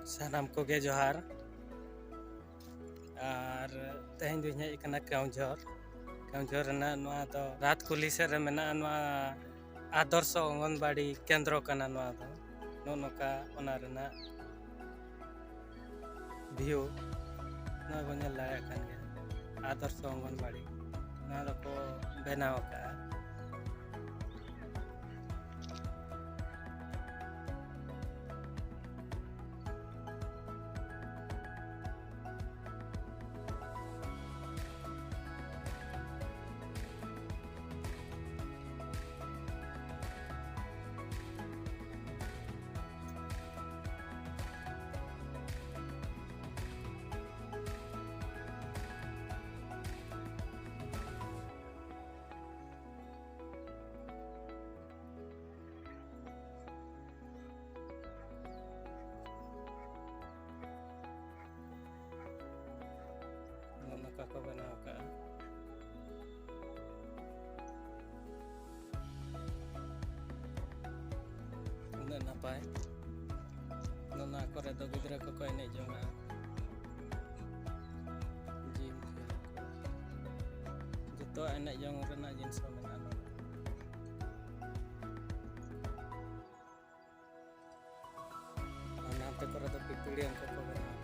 सानाम को गे जोहार और तेहन जो हेज कना केउझर तो रात कुली से रे मेना आदर्श अंगनबाड़ी केंद्र कना नोका व्यू बन आदर्श अंगनबाड़ी को बनाव का को बनाव का उन्ना नपाय नोना करे दो गिद्रा को एने जोंगा जिम खेल को जतो एने जोंग रेना जिनिस मेना नाते करे दो पिपड़ियां को बनाव